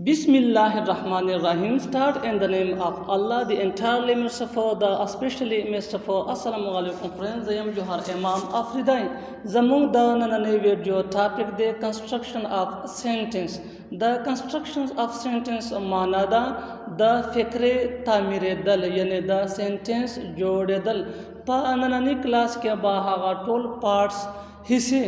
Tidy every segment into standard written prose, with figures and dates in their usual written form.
Bismillahirrahmanirrahim. Start in the name of Allah, the entirely merciful, the especially merciful. Assalamu alaikum friends. I am Johar Imam Afridai. Zamung da nanane video topic the construction of sentence. The constructions of sentence manada the fikre tamire dal yani the sentence jode dal. Pa nanani class ke bahaga toll parts हिस्से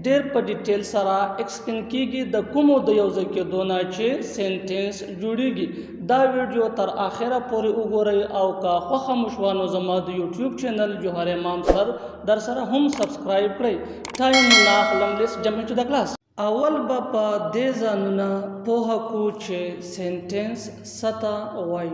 डेर पर डिटेल सारा एक्सप्लेन कीगी द कुमो the yaws के दोना चे सेंटेंस जुड़ेगी दा वीडियो तर आखिरा पूरे उगोरई आव का ख्वा मुशवानो जमा द यूट्यूब चैनल जोहर इमाम सर दर सरा हम सब्सक्राइब करे टाइम नाख लमलिस जमे टू द क्लास अवल बापा दे जानुना पोहा कुचे सेंटेंस सता Y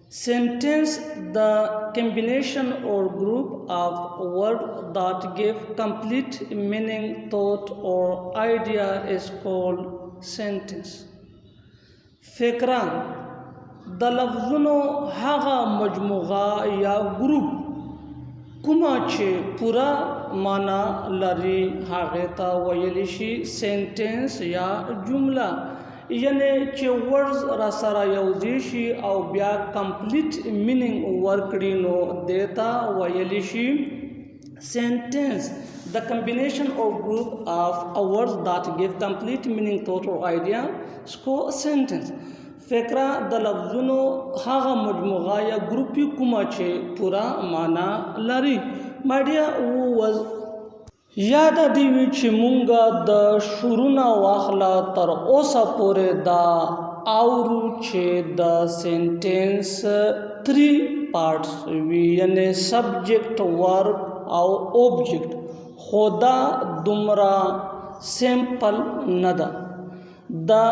Sentence, the combination or group of words that give complete meaning, thought or idea is called sentence. Fikran, the lafzuno haga majmuga ya group kumache pura mana lari hageta wayelishi sentence ya jumla. यानी चे वर्ड्स रसारा यौजीशी और ब्या complete meaning वर्कड़ीनो देता वयलिशी sentence the combination और group of words that give complete meaning thought और आइडिया इसको सेंटेंस फिक्रा द लफ्जुनो हागा मजमुगा या ग्रुपी कुमाचे पूरा माना लरी माडिया वो वज याद दीवी चिमुंगा द शुरुना वाखला तर ओसा पोरे दा आवरू चे द सेंटेंस थ्री पार्ट्स वी यानी सब्जेक्ट वर्ब और ऑब्जेक्ट खुदा दुमरा सिंपल नदा द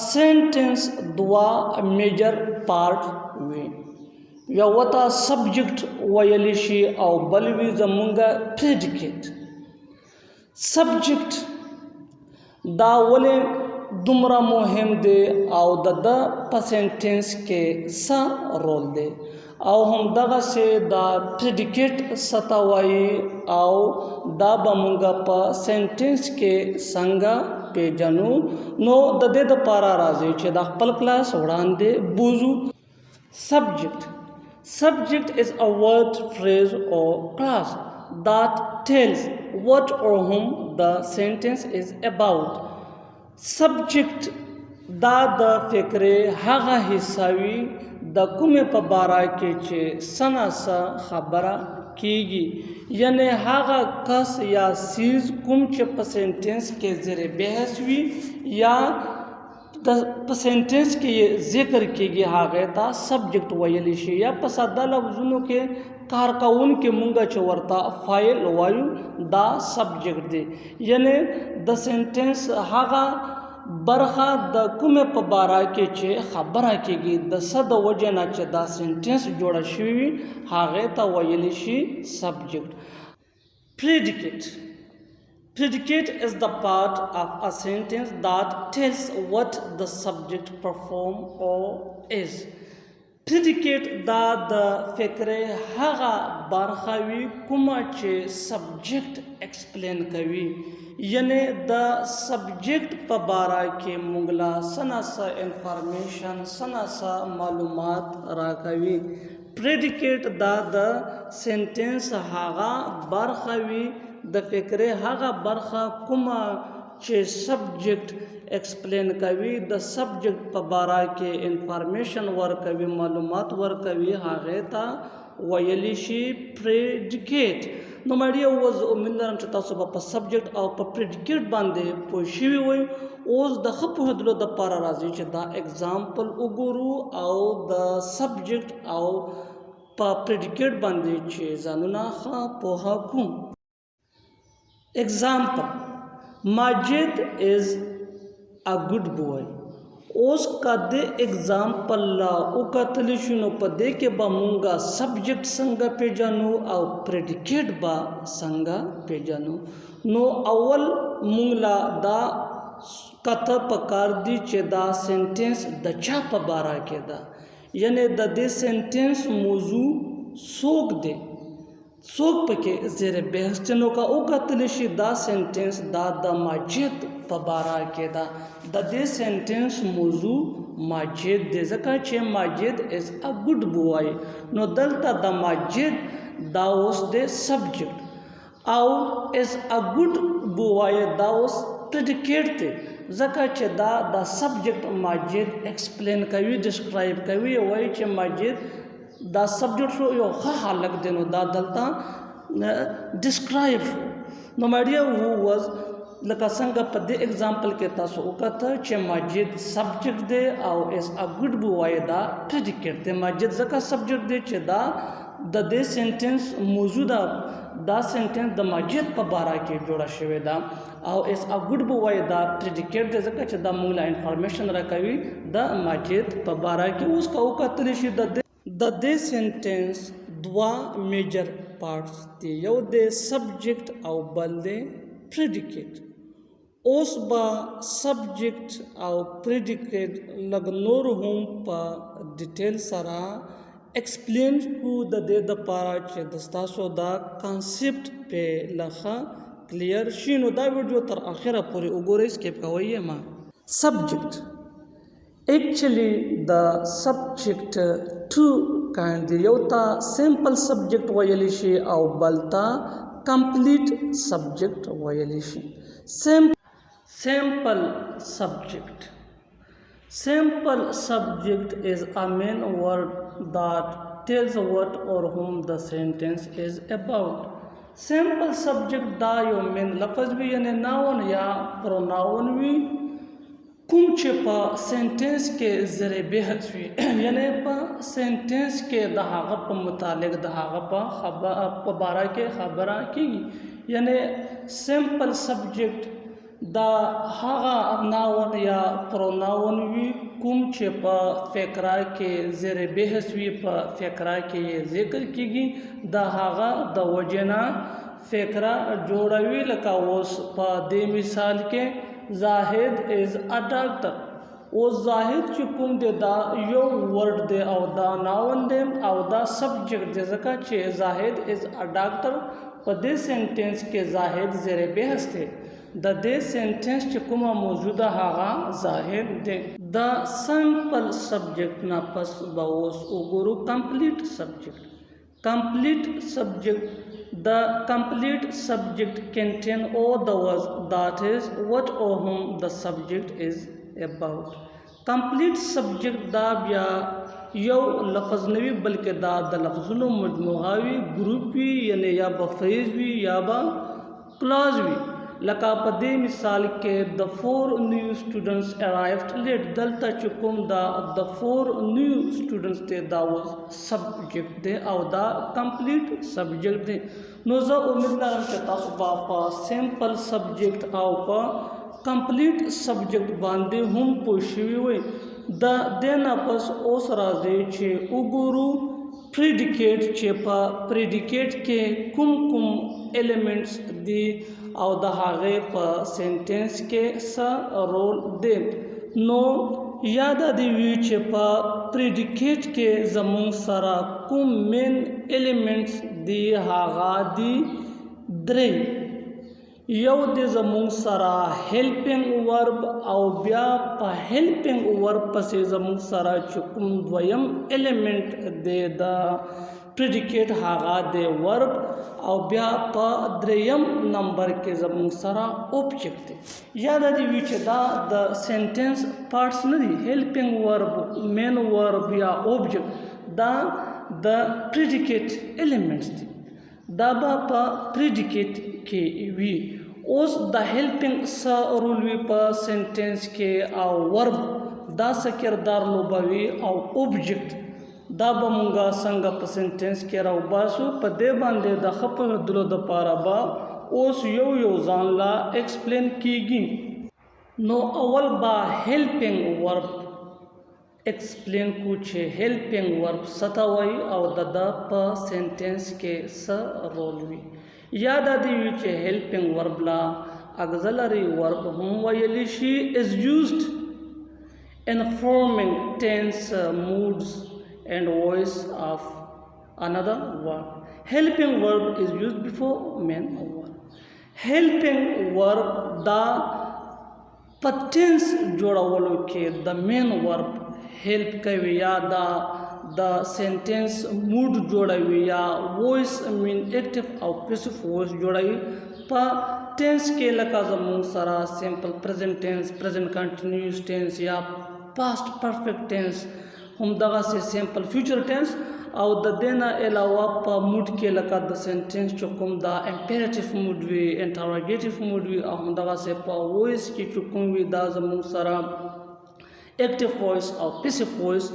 सेंटेंस दुआ मेजर पार्ट वी यवता सब्जेक्ट वयलिशी और बलवी जमुंगा प्रेडिकेट सब्जेक्ट दावले दुमरा मुहिम दे आओ द सेंटेंस के सा रोल दे आओ हम दगा से दा प्रेडिकेट सतावाई आओ दा बमुंगा पा सेंटेंस के संगा पे जानू नो दे द पारा राजे चे दा पल क्लास उड़ान दे बूजू subject is a word phrase और class that tells what or whom the sentence is about. Subject da the fikre haga hisawi da kume pabara ke che sana sa khabara कीगी यानी हागा कस या सीज कुम चे सेंटेंस के ज़रे बहस हुई या सेंटेंस के ये जिक्र कीगी हागे ता सब्जेक्ट वयलिशी या पसादा लफ्ज़ों के कारकाउन के मुंगा चवरता फाइल वायु दा सब्जेक्ट दे यानी द सेंटेंस हागा बरखा द कुमे पबारा के चे खबरा केगी द सद वजना चे दा सेंटेंस जोड़ा शिवी हागे ता वयलिशी subject Predicate is the part of a sentence that tells what the subject perform or is. Predicate da the fikre haga barkhawi kuma che subject explain kawi yani the subject pabara ke mungla sana sa information sana sa malumat rakawi. Predicate da the sentence haga barkhawi the fikre haga barkha kuma che subject explain kavi the subject pabara ke information war kavi malumat war kavi hageta wayelishi predicate no maria was umillan taso pa subject or pa predicate bande poshiwi hoy os the khapu hadlo the para razi che da example uguru au the subject au pa predicate bande che zanuna kha poha kum example Majid is a good boy ओस का दे एग्जाम्पल ला उकतलिशुनो पदे के बा मुंगा सब्जेक्ट संगा पे जानू और प्रेडिकेट बा संगा पे जानू नो अवल मुंगला दा कथा पकार दी चे दा सेंटेंस द चाप बारा के दा यानी द दे सेंटेंस मौजू सोक दे څوک پکې زیر بحث چې نو که وکتلی شي دا سینټنس دا د ماجد په باره کې ده. د دې سینټنس موضوع ماجد دی ځکه چې ماجد از ا ګډ بوای. نو دلته د ماجد دا اوس د سبجیکټ او از ا ګډ بوای دا اوس پریډیکیټ دی ځکه چې دا د سبجیکټ ماجد ایکسپلین کوي ډسکرایب کوي وایي چې ماجد دا سبجیکټ شو یو ښه هلک دی نو دا دلته ډسکرایب شو. نو مای ډیر هو واز لکه څنګه په دې اگزامپل کې تاسو وکړه چې ماجد سبجیکټ دی او از ا ګډ بوای دا پریډیکیټ دی. ماجد ځکه سبجیکټ دی چې دا د دې سینټنس موضوع ده دا سینټنس د ماجد په باره کې جوړه شوې ده او از ا ګډ بوای دا پریډیکیټ دی ځکه چې دا موږ له انفارمیشن راکوي د ماجد په باره کې. اوس که وکتلی شي د دې سینټنس دوه میجر پارټس دي یو د سبجیکټ او بل د پریډیکیټ. اوس به سبجیکټ او پریډیکیټ لږ نور هم په ډیټیل سره ایکسپلین کو د دې دپاره چې د ستاسو دا کانسیپټ په لخه کلیر شي. نو دا ویډیو تر اخره پورې وګورئ سکیپ کوئ یې ما. سبجیکټ actually the subject two kind دی یو تا simple subject ویلی شي او بل تا complete subject ویلی شي. simple subject is a main word that tells what or whom the sentence is about. simple subject دا یو main لفظ وي یعنی ناون یا پروناون وي کوم چې په سینټنس کې زیر بحث وي یعنی په سینټنس کې د هغه په متعلق د هغه په باره کې خبره کیږي. یعنی سمپل سبجیکټ دا هغه ناون یا پروناون وي کوم چې په فقره کې زیر بحث وي په فقره کې ذکر کیږي د هغه د وجنه فقره جوړوي. لکه اوس په دې مثال کې زاهد از ا ډاکټر. او زاهد چې کوم دی دا یو ورډ دی او دا ناون دی او دا سبجیکټ دی ځکه چې زاهد از ا ډاکټر په دې سینټنس کې زاهد زیر بحث دی. د دې سینټنس چې کومه موجوده هغه زاهد دی. د سمپل سبجیکټ نه پس به اوس وګورو کمپلیټ سبجیکټ. The complete subject contain all the words that is what or whom the subject is about. complete subject دا بیا یو لفظ نوی بلکې دا د لفظونو مجموعه وي ګروپ وي یعنی یا به فریز وي یا به کلاز وي. لکه په دې مثال کې the 4 new students arrived late. دلته چې کوم دا the 4 new students دی دا سبجیکټ دی او دا کمپلیټ سبجیکټ دی. نو زه امید لرم چې تاسو به په سمپل سبجیکټ او په کمپلیټ سبجیکټ باندې هم پوه شوي وئ. د دې نه پس اوس راځئ چې وګورو پریډیکیټ چې په پریډیکیټ کې کوم ایلیمنټس دي او د هغې په سینټنس کې څه رول دی. نو یاد دې وي چې په پریډیکیټ کې زموږ سره کوم مین ایلیمنټس دي هغه دي درې. یو د زموږ سره هیلپینګ ورب او بیا په هیلپینګ ورب پسې زموږ سره چې کوم دویم ایلیمنټ دی د پریډیکیټ هغه د ورب او بیا په دریم نمبر کې زموږ سره اوبجیکټ دی. یاد دې وي چې دا د سینټنس پارټس نه دي. هیلپینګ ورب مین ورب یا اوبجیکټ دا د پریډیکیټ ایلیمنټس دي. دا به په پریډیکیټ کې وي. اوس د هیلپینګ څه رول وي په سینټنس کې او ورب دا څه کردار لوبوي او اوبجیکټ دا به مونږه څنګه په سینټنس کې راوباسو. په دې باندې د ښه پوهېدلو دپاره به اوس یو ځان لا ایکسپلین کیږي. نو اول به هیلپینګ ورب ایکسپلین کو چې هیلپینګ ورب څه ته وایي او د په سینټنس کې څه رول وي. یاد دې وي چې هیلپینګ ورب لا اگزلری ورب هم ویلی شي is used in forming tense moods and voice of another verb. Helping verb is used before main verb. Helping verb the tense जोड़ावलो के the main verb help कवी या the sentence mood जोड़ावी या voice mean active और passive voice जोड़ावी पा tense के लका जमुन सारा simple present tense, present continuous tense या past perfect tense हम दगा से simple future tense और द देना अलावा पा mood के लका the sentence चुकुम द imperative mood भी interrogative mood भी और हम दगा से पा voice की चुकुम भी द जमुन सारा active voice और passive voice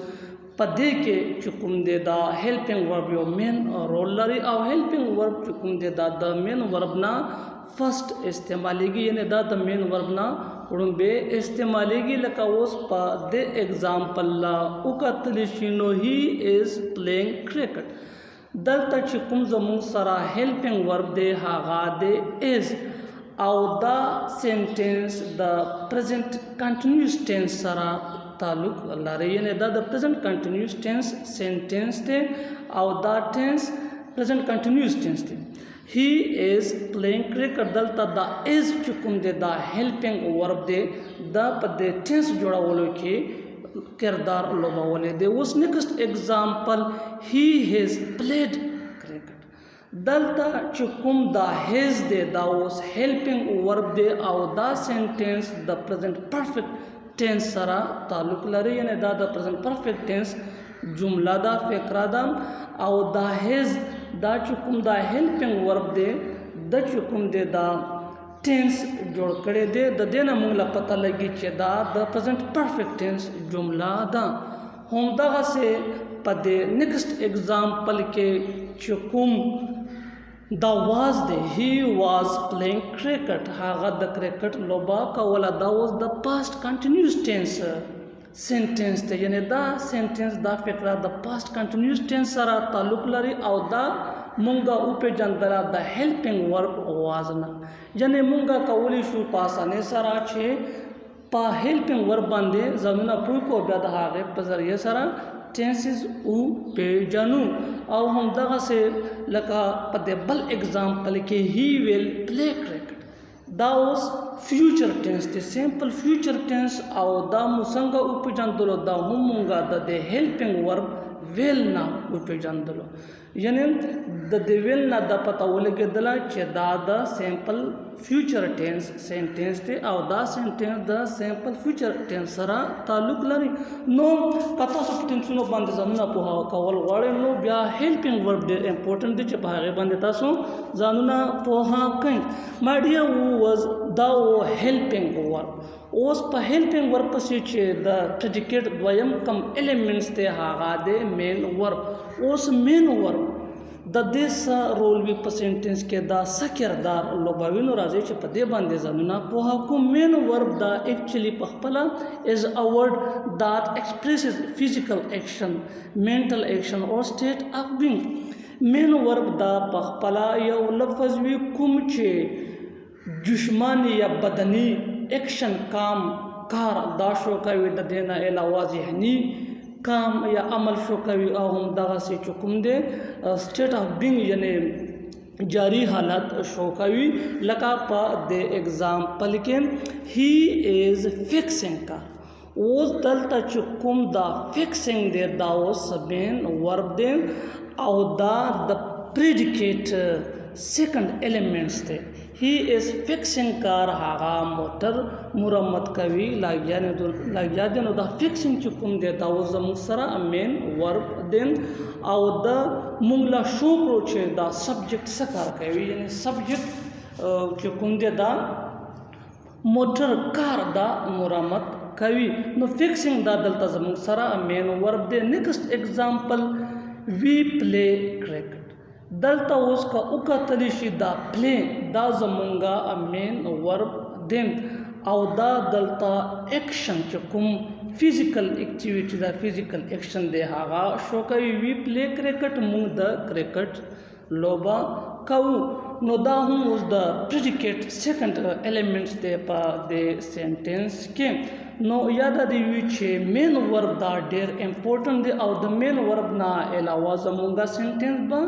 पदे के चुकुम दे दा helping verb यो main role लरी और helping verb चुकुम दे दा the main verb ना first इस्तेमालेगी यानी दा the main verb ना उड़ुंबे इस्तेमालेगी लका उस पा दे example ला उकतलिशिनो he is playing cricket दलता चुकुम जमुन सारा helping verb दे हागा दे is और the sentence the present continuous tense सारा ताल्लुक लारे यानी द प्रेजेंट कंटिन्यूस टेंस सेंटेंस थे और द टेंस प्रेजेंट कंटिन्यूस टेंस थे ही इज प्लेइंग क्रिकेट दलता द इज चुकुम दे द हेल्पिंग वर्ब दे द पदे टेंस जोड़ा वालों के किरदार लोबा वाले दे उस next example he has played cricket दलता चुकुम द हैज दे द उस हेल्पिंग वर्ब दे और द सेंटेंस द प्रेजेंट परफेक्ट टेंस सारा ताल्लुक लरे यानी द प्रेजेंट परफेक्ट टेंस जुमला दा फिक्रा दा और द हैज द चुकुम द हेल्पिंग वर्ब दे द चुकुम दे द टेंस जोड़ करे दे द देना मुंगला पता लगी चे द प्रेजेंट परफेक्ट टेंस जुमला दा हम दगा से पदे नेक्स्ट एग्जांपल के चुकुम द वाज दे ही वाज प्लेइंग क्रिकेट हागा द क्रिकेट लोबा का वाला द वाज द पास्ट कंटिन्यूस टेंस सेंटेंस थे यानी द सेंटेंस द फिक्रा द पास्ट कंटिन्यूस टेंस सारा ताल्लुक लरी और द मुंगा ऊपर जंदरा द हेल्पिंग वर्ब वाज ना यानी मुंगा का वली शु पासाने सारा छे पा हेल्पिंग वर्ब बंदे जमीना पुई को ब्याद हागे पजरिए सारा टेंसेस उ पे जानू और हम दगा से लका पदे बल एग्जांपल के ही विल प्ले क्रिकेट द वाज फ्यूचर टेंस द सिंपल फ्यूचर टेंस और द मुसंगा ऊपर जंदलो द हुमुंगा द हेल्पिंग वर्ब विल ना ऊपर जंदलो यानी द विल ना द पता वो लगे दला चे द सिंपल फ्यूचर टेंस सेंटेंस थे और द सेंटेंस द सिंपल फ्यूचर टेंस सरा ताल्लुक लरी नो कथा सब टेंस नो बंद जमुना पोहा कवल वाले नो ब्या हेल्पिंग वर्ब दे इंपॉर्टेंट दे भागे बंद तासो जानुना पोहा कहीं माय डियर वाज द हेल्पिंग वर्ब ओस प हेल्पिंग वर्ब पसी चे द प्रेडिकेट द्वयम कम एलिमेंट्स थे हागा दे मेन वर्ब ओस मेन वर्ब द देश रोल भी परसेंटेंस के दा सकिरदार लोबाविनो राजे च पदे बांधे जमुना पोहा को मेन वर्ब दा एक्चुअली पखपला is a word that expresses physical action mental action or state of being main verb दा पखपला या लफ्ज भी कुम चे जिस्मानी या बदनी एक्शन काम कार दाशो का वे देना अलावा ज़हनी काम या अमल शो कवी हम दगा से चुकुम दे स्टेट ऑफ बीइंग यानी जारी हालत शो कवी लका पा दे एग्जांपल के ही इज फिक्सिंग का वो दलता चुकुम द फिक्सिंग दे दाओ सबेन वर्ब दे और द प्रेडिकेट सेकंड एलिमेंट्स थे ही इज फिक्सिंग कार हागा मोटर मुरम्मत कवी लाग्या देन द फिक्सिंग चुकुम देता वो जमुसरा मेन वर्ब देन और द मुंगला शोकरो छे द सब्जेक्ट सकार कवी यानी सब्जेक्ट चुकुम देता मोटर कार द मुरम्मत कवी नो फिक्सिंग द दलता जमुसरा मेन वर्ब दे next example we play cricket दलता उसका उका तलिशी दा प्ले दा जमुंगा मेन वर्ब देन और दा दलता एक्शन चुकुम फिजिकल एक्टिविटी दा फिजिकल एक्शन दे हागा शोका वी प्ले क्रिकेट मुंग द क्रिकेट लोबा काउ नो दा हूँ उस the predicate second elements they पा दे सेंटेंस के نو یا د دې وی چې مین ورب دا ډیر امپورټنت دی او د مین ورب نه علاوه زمونږه سنټنس به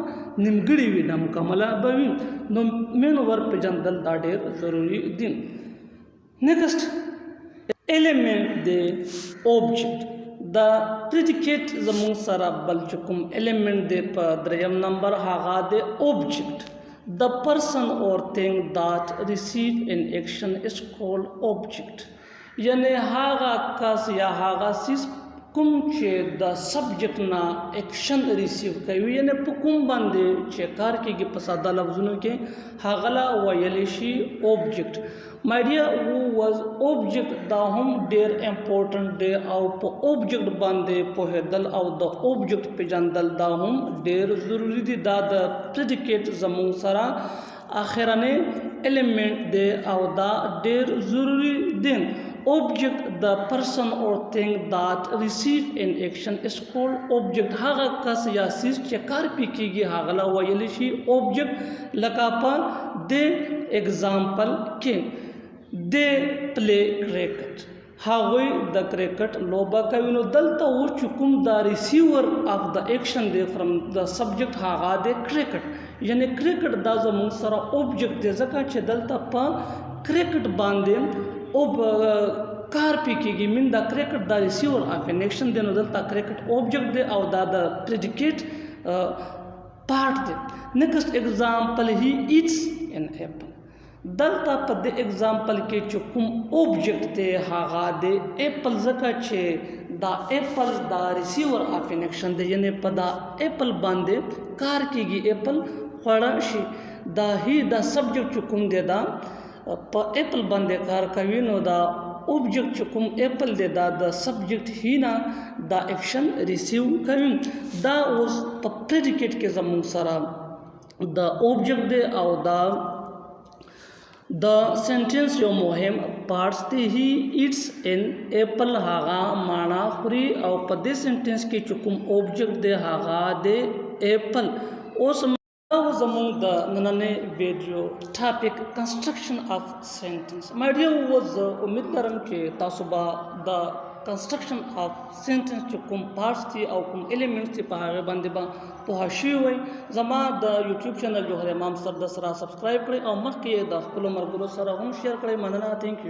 نیمګړی وي نه مکمله به وي نو مین ورب پیژندل دا ډیر ضروری دي. نیکسټ ایلیمنٹ دی اوبجیکټ دا پریډیکیټ زمونږ سره بل چې کوم ایلیمنٹ دی په دریم نمبر هغه دی اوبجیکټ. The person or thing that receive an action is called object. یعنی هغه کس یا هغه سیس کوم چې د سبجیکټ نه ایکشن ریسیو کوي یعنی په کوم باندې چې کار کېږي په ساده لفظونو کې هغه لا ویلی شي اوبجیکټ. مای ډیر هو واز اوبجیکټ دا هم ډیر امپورټنټ دی او په اوبجیکټ باندې پوهېدل او د اوبجیکټ پیژندل دا هم ډیر ضروری دی. دا د پریډیکیټ زموږ سره اخرنی ایلیمنٹ دی او دا ډیر ضروری دی. Object, the person or thing that receive an action is called object. هغه کس یا سیس چې کار پې کېږي هغه لا ویلی شي object. لکه په د اگزامپل کې د پلی کرکټ هغوی د کرکټ لوبه کوي نو دلته و چې کوم د ریسیور اف د ایکشن دی فرام د سبجیکټ هغه د کرکټ یعنی کرکټ دا زموږ سره اوبجیکټ دی ځکه چې دلته په کرکټ باندې کار پې کېږي مین دا کرکټ دا ریسیور اف ان ایکشن دی نو دلته کرکټ اوبجیکټ دی او دا د پریډیکیټ پارټ دی. نیکسټ ایگزامپل هی ایټس ان ایپل. دلته په د ایگزامپل کې چې کوم اوبجیکټ دی هغه دی ایپل ځکه چې دا ایپل دا ریسیور اف ان ایکشن دی یعنی په دا ایپل باندې کار کېږي ایپل خوړه شي. دا هی دا سبجیکټ چې کوم دی دا په ایپل باندې کار کوي نو دا اوبجیکټ چې کوم ایپل دی دا د سبجیکټ هی نه دا ایکشن ریسیو کوي. دا اوس په پریډیکیټ کې زموږ سره د اوبجیکټ دی او دا د سنټنس یو مهم پارټس دی. هی ایټس ان ایپل هغه ماڼه خوري او په دې سنټنس کې چې کوم اوبجیکټ دی هغه دی ایپل. اوس دا زموږ د نننۍ ویډیو ټاپک کنسټرکشن اف سینټنس. مای ډیر وز امید لرم چې تاسو به د کنسټرکشن اف سینټنس چې کوم پارټس دي او کوم ایلیمنټس دي په هغه باندې به پوه شوي وئ. زما د یوټیوب چینل جوهر امام سر د سره سبسکرایب کړئ او مخکې د خپلو ملګرو سره هم شیر کړئ. مننه. تھینک یو.